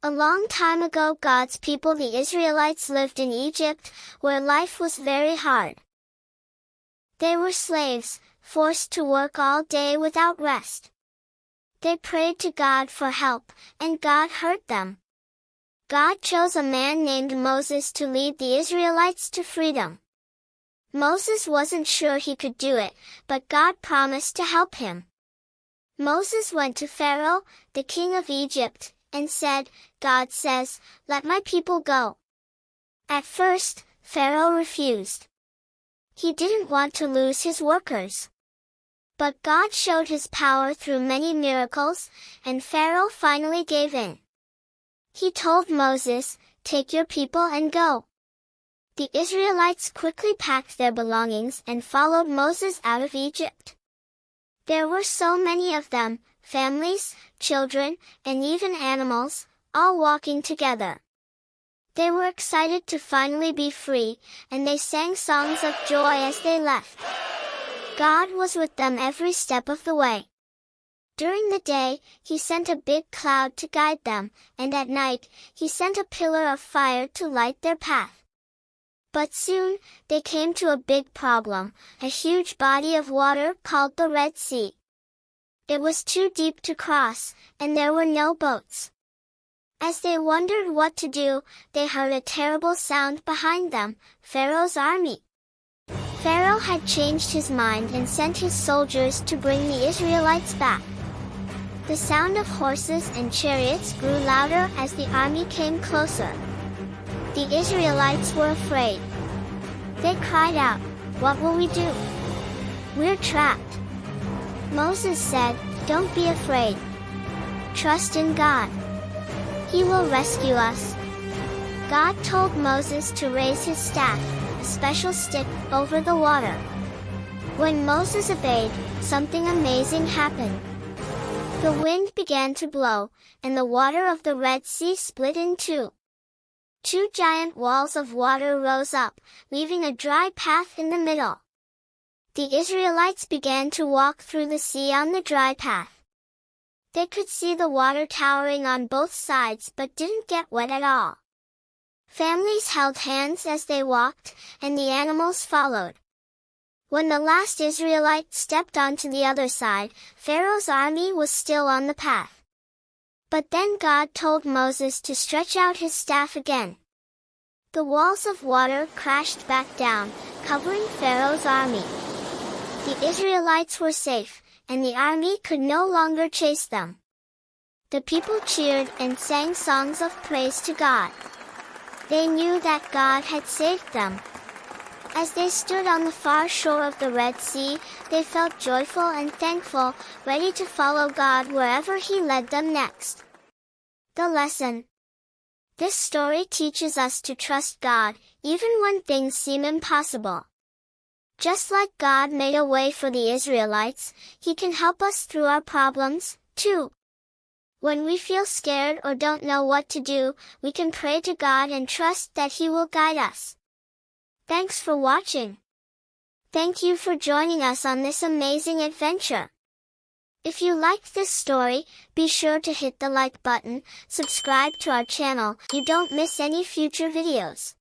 A long time ago, God's people, the Israelites, lived in Egypt, where life was very hard. They were slaves, forced to work all day without rest. They prayed to God for help, and God heard them. God chose a man named Moses to lead the Israelites to freedom. Moses wasn't sure he could do it, but God promised to help him. Moses went to Pharaoh, the king of Egypt, and said, "God says, let my people go." At first, Pharaoh refused. He didn't want to lose his workers. But God showed his power through many miracles, and Pharaoh finally gave in. He told Moses, "Take your people and go." The Israelites quickly packed their belongings and followed Moses out of Egypt. There were so many of them, families, children, and even animals, all walking together. They were excited to finally be free, and they sang songs of joy as they left. God was with them every step of the way. During the day, He sent a big cloud to guide them, and at night, He sent a pillar of fire to light their path. But soon, they came to a big problem, a huge body of water called the Red Sea. It was too deep to cross, and there were no boats. As they wondered what to do, they heard a terrible sound behind them, Pharaoh's army. Pharaoh had changed his mind and sent his soldiers to bring the Israelites back. The sound of horses and chariots grew louder as the army came closer. The Israelites were afraid. They cried out, "What will we do? We're trapped." Moses said, "Don't be afraid. Trust in God. He will rescue us." God told Moses to raise his staff, a special stick, over the water. When Moses obeyed, something amazing happened. The wind began to blow, and the water of the Red Sea split in two. Two giant walls of water rose up, leaving a dry path in the middle. The Israelites began to walk through the sea on the dry path. They could see the water towering on both sides but didn't get wet at all. Families held hands as they walked, and the animals followed. When the last Israelite stepped onto the other side, Pharaoh's army was still on the path. But then God told Moses to stretch out his staff again. The walls of water crashed back down, covering Pharaoh's army. The Israelites were safe, and the army could no longer chase them. The people cheered and sang songs of praise to God. They knew that God had saved them. As they stood on the far shore of the Red Sea, they felt joyful and thankful, ready to follow God wherever He led them next. The lesson. This story teaches us to trust God, even when things seem impossible. Just like God made a way for the Israelites, He can help us through our problems, too. When we feel scared or don't know what to do, we can pray to God and trust that He will guide us. Thanks for watching. Thank you for joining us on this amazing adventure. If you liked this story, be sure to hit the like button, subscribe to our channel, so you don't miss any future videos.